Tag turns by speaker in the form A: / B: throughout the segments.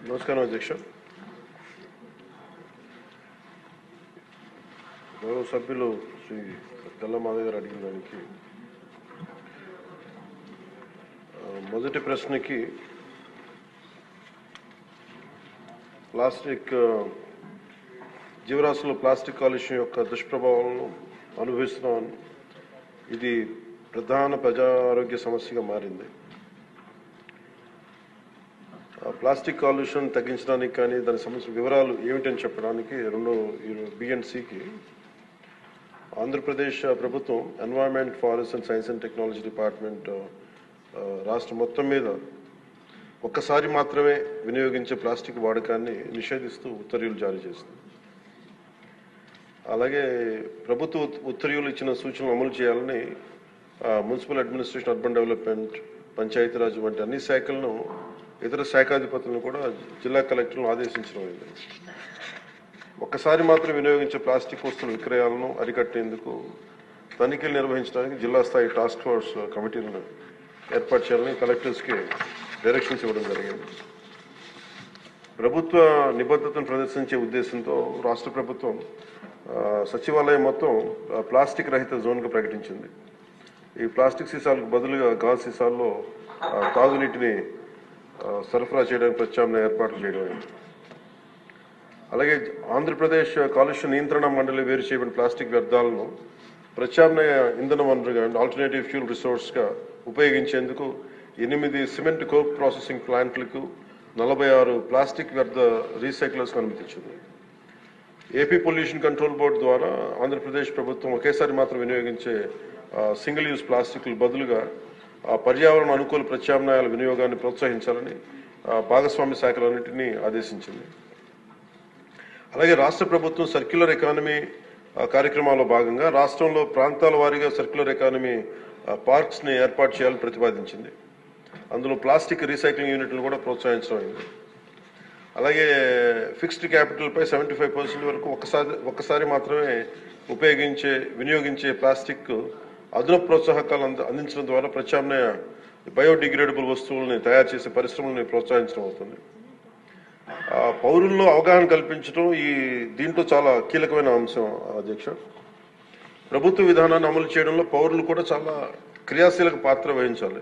A: నమస్కారం అధ్యక్ష. గౌరవ సభ్యులు శ్రీ తెల్ల మాధవ్ గారు అడిగిన దానికి మొదటి ప్రశ్నకి ప్లాస్టిక్ జీవరాశుల్లో ప్లాస్టిక్ కాలుష్యం యొక్క దుష్ప్రభావాలను అనుభవిస్తున్నాం. ఇది ప్రధాన ప్రజా ఆరోగ్య సమస్యగా మారింది. ప్లాస్టిక్ కాలుష్యం తగ్గించడానికి కానీ దాని సమస్య వివరాలు ఏమిటని చెప్పడానికి బిఎన్సికి ఆంధ్రప్రదేశ్ ప్రభుత్వం environment, forest and science and technology department రాష్ట్రం మొత్తం మీద ఒక్కసారి మాత్రమే వినియోగించే ప్లాస్టిక్ వాడకాన్ని నిషేధిస్తూ ఉత్తర్వులు జారీ చేస్తుంది. అలాగే ప్రభుత్వ ఉత్తర్వులు ఇచ్చిన సూచనలు అమలు చేయాలని municipal administration, urban development, Panchayati Raj వంటి అన్ని శాఖలను, ఇతర శాఖాధిపతులను కూడా జిల్లా కలెక్టర్లను ఆదేశించడం అయింది. ఒక్కసారి మాత్రం వినియోగించే ప్లాస్టిక్ వస్తువుల విక్రయాలను అరికట్టేందుకు తనిఖీలు నిర్వహించడానికి జిల్లా స్థాయి టాస్క్ ఫోర్స్ కమిటీలను ఏర్పాటు చేయాలని కలెక్టర్స్కి డైరెక్షన్స్ ఇవ్వడం జరిగింది. ప్రభుత్వ నిబద్ధతను ప్రదర్శించే ఉద్దేశంతో రాష్ట్ర ప్రభుత్వం సచివాలయం మొత్తం ప్లాస్టిక్ రహిత జోన్గా ప్రకటించింది. ఈ ప్లాస్టిక్ సీసాలకు బదులుగా గాజు సీసాల్లో తాగునీటిని సరఫరా చేయడానికి ప్రత్యామ్నాయ ఏర్పాట్లు చేయడం. అలాగే ఆంధ్రప్రదేశ్ కాలుష్య నియంత్రణ మండలి వేరు చేయబడిన ప్లాస్టిక్ వ్యర్థాలను ప్రత్యామ్నాయ ఇంధన వనరుగా, ఆల్టర్నేటివ్ ఫ్యూల్ రిసోర్స్గా ఉపయోగించేందుకు 8 సిమెంట్ కోక్ ప్రాసెసింగ్ ప్లాంట్లకు 46 ప్లాస్టిక్ వ్యర్థ రీసైక్లర్స్కు అనుమతించింది. ఏపీ పొల్యూషన్ కంట్రోల్ బోర్డు ద్వారా ఆంధ్రప్రదేశ్ ప్రభుత్వం ఒకేసారి మాత్రం వినియోగించే సింగిల్ యూజ్ ప్లాస్టిక్లు బదులుగా పర్యావరణ అనుకూల ప్రత్యామ్నాయాల వినియోగాన్ని ప్రోత్సహించాలని భాగస్వామ్య శాఖలన్నింటినీ ఆదేశించింది. అలాగే రాష్ట్ర ప్రభుత్వం సర్క్యులర్ ఎకానమీ కార్యక్రమాల్లో భాగంగా రాష్ట్రంలో ప్రాంతాల వారీగా సర్క్యులర్ ఎకానమీ పార్క్స్ని ఏర్పాటు చేయాలని ప్రతిపాదించింది. అందులో ప్లాస్టిక్ రీసైక్లింగ్ యూనిట్లను కూడా ప్రోత్సహించడం అయింది. అలాగే ఫిక్స్డ్ క్యాపిటల్పై 75% వరకు ఒక్కసారి మాత్రమే వినియోగించే ప్లాస్టిక్ అదనపు ప్రోత్సాహకాలు అందించడం ద్వారా ప్రత్యామ్నాయ బయోడిగ్రేడబుల్ వస్తువుల్ని తయారు చేసే పరిశ్రమల్ని ప్రోత్సహించడం అవుతుంది. పౌరుల్లో అవగాహన కల్పించడం దీంట్లో చాలా కీలకమైన అంశం అధ్యక్ష. ప్రభుత్వ విధానాన్ని అమలు చేయడంలో పౌరులు కూడా చాలా క్రియాశీలక పాత్ర వహించాలి.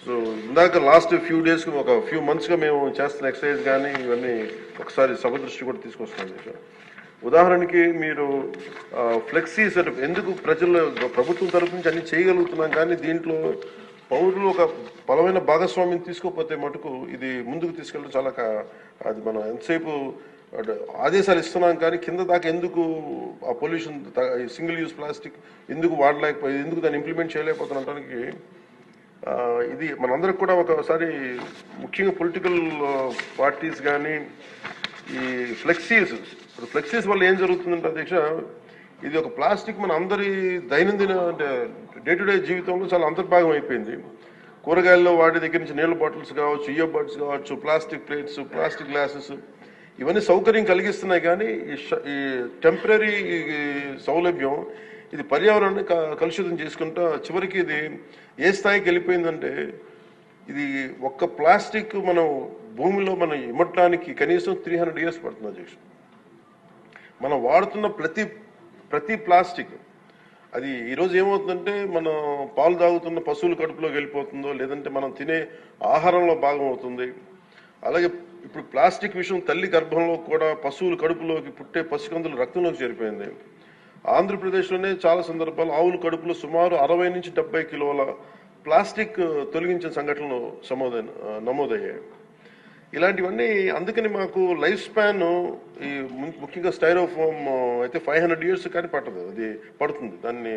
A: సో ఇందాక లాస్ట్ ఫ్యూ మంత్స్గా మేము చేస్తున్న ఎక్సర్సైజ్ కానీ ఇవన్నీ ఒకసారి సభ దృష్టి కూడా తీసుకొస్తున్నాం అధ్యక్ష. ఉదాహరణకి మీరు ఫ్లెక్సీస్ ఎందుకు ప్రభుత్వం తరఫు నుంచి అన్ని చేయగలుగుతున్నాం, కానీ దీంట్లో పౌరులు ఒక బలమైన భాగస్వామ్యం తీసుకోకపోతే మటుకు ఇది ముందుకు తీసుకెళ్ళడం చాలా అది మనం ఎంతసేపు ఆదేశాలు ఇస్తున్నాం కానీ కింద దాకా ఎందుకు ఆ పొల్యూషన్ సింగిల్ యూజ్ ప్లాస్టిక్ ఎందుకు ఎందుకు దాన్ని ఇంప్లిమెంట్ చేయలేకపోతున్నటానికి ఇది మనందరికి కూడా ఒకసారి ముఖ్యంగా పొలిటికల్ పార్టీస్ కానీ ఈ ఫ్లెక్సీస్ వల్ల ఏం జరుగుతుందంటే అధ్యక్ష, ఇది ఒక ప్లాస్టిక్ మన అందరి దైనందిన డే టు డే జీవితంలో చాలా అంతర్భాగం అయిపోయింది. కూరగాయల్లో వాటి దగ్గర నుంచి నీళ్ళ బాటిల్స్ కావచ్చు, ఇయర్ బడ్స్ కావచ్చు, ప్లాస్టిక్ ప్లేట్స్, ప్లాస్టిక్ గ్లాసెస్ ఇవన్నీ సౌకర్యం కలిగిస్తున్నాయి. కానీ ఈ టెంపరీ సౌలభ్యం ఇది పర్యావరణాన్ని కలుషితం చేసుకుంటా చివరికి ఇది ఏ స్థాయికి వెళ్ళిపోయిందంటే ఇది ఒక్క ప్లాస్టిక్ మనం భూమిలో మనం ఇమ్మటానికి కనీసం 300 years పడుతుంది అధ్యక్ష. మనం వాడుతున్న ప్రతి ప్లాస్టిక్ అది ఈరోజు ఏమవుతుందంటే మనం పాలు తాగుతున్న పశువుల కడుపులోకి వెళ్ళిపోతుందో, లేదంటే మనం తినే ఆహారంలో భాగం అవుతుంది. అలాగే ఇప్పుడు ప్లాస్టిక్ విషయం తల్లి గర్భంలో కూడా పశువుల కడుపులోకి పుట్టే పసికందుల రక్తంలోకి చేరిపోయింది. ఆంధ్రప్రదేశ్లోనే చాలా సందర్భాలు ఆవుల కడుపులో సుమారు 60 నుంచి 70 కిలోల ప్లాస్టిక్ తొలగించిన సంఘటనలు నమోదయ్యాయి. ఇలాంటివన్నీ అందుకని మాకు లైఫ్ స్పాన్ ఈ ముఖ్యంగా స్టైరోఫోమ్ అయితే 500 years కానీ పట్టదు, అది పడుతుంది దాన్ని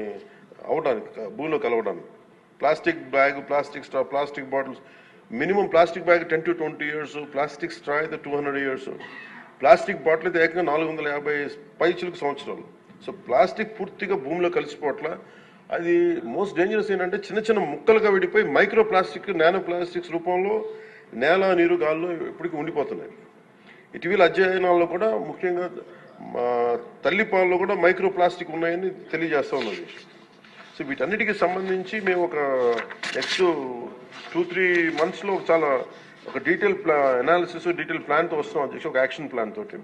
A: అవడానికి భూమిలో కలవడానికి. Plastic bag, plastic straw, plastic bottles minimum plastic bag 10 to 20 years, plastic straw అయితే 200 years, ప్లాస్టిక్ బాటిల్ అయితే ఏకంగా 450 పైచిలకు సంవత్సరాలు. సో ప్లాస్టిక్ పూర్తిగా భూమిలో కలిసిపోవట్ల. అది మోస్ట్ డేంజరస్ ఏంటంటే చిన్న ముక్కలుగా విడిపోయి మైక్రో ప్లాస్టిక్, నానో ప్లాస్టిక్స్ రూపంలో నేల, నీరు, గాల్లో ఇప్పటికీ ఉండిపోతున్నాయి. ఇటీవల అధ్యయనాల్లో కూడా ముఖ్యంగా తల్లిపాలలో కూడా మైక్రో ప్లాస్టిక్ ఉన్నాయని తెలియజేస్తూ ఉన్నది. సో వీటన్నిటికీ సంబంధించి మేము ఒక నెక్స్ట్ 2-3 monthsలో చాలా ఒక డీటెయిల్ అనాలిసిస్ డీటెయిల్ ప్లాన్తో వస్తున్నాం అధ్యక్ష, ఒక యాక్షన్ ప్లాన్ తోటి.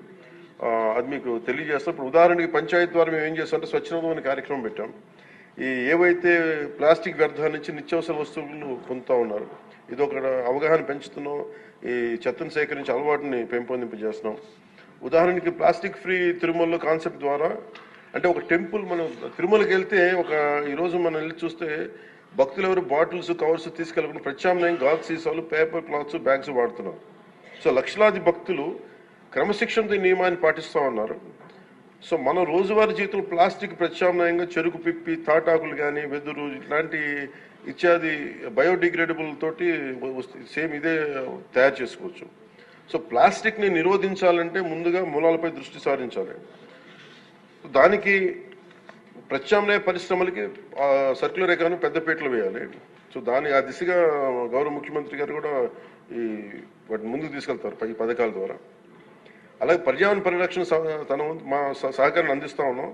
A: అది మీకు తెలియజేస్తాం. ఇప్పుడు ఉదాహరణకి పంచాయతీ ద్వారా మేము ఏం చేస్తామంటే స్వచ్ఛందం అనే కార్యక్రమం పెట్టాం. ఈ ఏవైతే ప్లాస్టిక్ వ్యర్థాల నుంచి నిత్యావసర వస్తువులు పొందుతూ ఉన్నారు, ఇది ఒక అవగాహన పెంచుతున్నాం. ఈ చెత్తను సేకరించి అలవాటుని పెంపొందింపజేస్తున్నాం. ఉదాహరణకి ప్లాస్టిక్ ఫ్రీ తిరుమలలో కాన్సెప్ట్ ద్వారా, అంటే ఒక టెంపుల్, మనం తిరుమలకి వెళ్తే ఈరోజు మనం వెళ్ళి చూస్తే భక్తులు ఎవరు బాటిల్స్ కవర్స్ తీసుకెళ్ళకుండా ప్రత్యామ్నాయం గాజు సీసాలు, పేపర్ క్లాత్స్, బ్యాగ్స్ వాడుతున్నారు. సో లక్షలాది భక్తులు క్రమశిక్షణతో ఈ నియమాన్ని పాటిస్తూ ఉన్నారు. సో మన రోజువారీ జీవితంలో ప్లాస్టిక్ ప్రత్యామ్నాయంగా చెరుకు పిప్పి, తాటాకులు కానీ, వెదురు ఇట్లాంటి ఇత్యాది బయోడిగ్రేడబుల్ తోటి సేమ్ ఇదే తయారు చేసుకోవచ్చు. సో ప్లాస్టిక్ని నిరోధించాలంటే ముందుగా మూలాలపై దృష్టి సారించాలి. దానికి ప్రత్యామ్నాయ పరిశ్రమలకి సర్క్యులర్ ఎకానమీ పెద్దపీటలు వేయాలి. సో ఆ దిశగా గౌరవ ముఖ్యమంత్రి గారు కూడా వాటిని ముందుకు తీసుకెళ్తారు ఈ పథకాల ద్వారా. అలాగే పర్యావరణ పరిరక్షణ మా సహకారాన్ని అందిస్తా ఉన్నాం.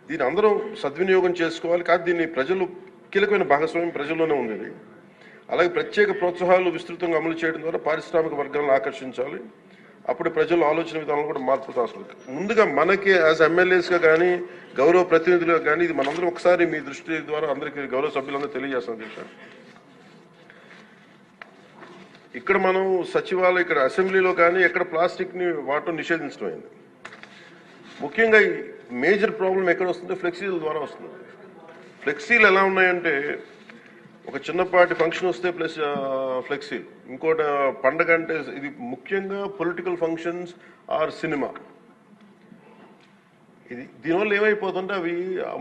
A: దీన్ని అందరూ సద్వినియోగం చేసుకోవాలి. కానీ దీన్ని ప్రజలు కీలకమైన భాగస్వామ్యం ప్రజల్లోనే ఉంది. అలాగే ప్రత్యేక ప్రోత్సాహాలు విస్తృతంగా అమలు చేయడం ద్వారా పారిశ్రామిక వర్గాలను ఆకర్షించాలి. అప్పుడు ప్రజల ఆలోచన విధానంలో కూడా మార్పు అవసరం. ముందుగా మనకి యాజ్ ఎమ్మెల్యేస్గా కానీ, గౌరవ ప్రతినిధులుగా కానీ, ఇది మనందరం ఒకసారి మీ దృష్టి ద్వారా అందరికీ గౌరవ సభ్యులందరూ తెలియజేస్తాం అధ్యక్ష. ఇక్కడ మనం సచివాలయం, ఇక్కడ అసెంబ్లీలో కానీ ఎక్కడ ప్లాస్టిక్ని వాడటం నిషేధించడం అయింది. ముఖ్యంగా ఈ మేజర్ ప్రాబ్లం ఎక్కడ వస్తుందో ఫ్లెక్సీల ద్వారా వస్తుంది. ఫ్లెక్సీలు ఎలా ఉన్నాయంటే, ఒక చిన్నపాటి ఫంక్షన్ వస్తే ప్లస్ ఫ్లెక్సీలు, ఇంకోటి పండగ అంటే, ఇది ముఖ్యంగా పొలిటికల్ ఫంక్షన్స్ ఆర్ సినిమా. దీనివల్ల ఏమైపోతుంటే అవి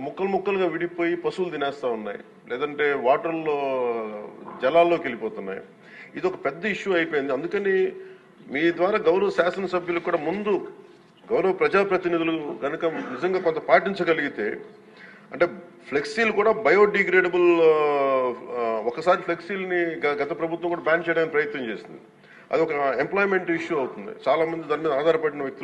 A: ముక్కలు ముక్కలుగా విడిపోయి పశువులు తినేస్తూ ఉన్నాయి, లేదంటే వాటర్లో జలాల్లోకి వెళ్ళిపోతున్నాయి. ఇది ఒక పెద్ద ఇష్యూ అయిపోయింది. అందుకని మీ ద్వారా గౌరవ శాసనసభ్యులకు కూడా ముందు గౌరవ ప్రజాప్రతినిధులు కనుక నిజంగా కొంత పాటించగలిగితే, అంటే ఫ్లెక్సీలు కూడా బయోడిగ్రేడబుల్, ఒకసారి ఫ్లెక్సీల్ని గత ప్రభుత్వం కూడా బ్యాన్ చేయడానికి ప్రయత్నం చేసింది. అది ఒక ఎంప్లాయ్మెంట్ ఇష్యూ అవుతుంది. చాలా మంది దాని మీద ఆధారపడిన వ్యక్తులు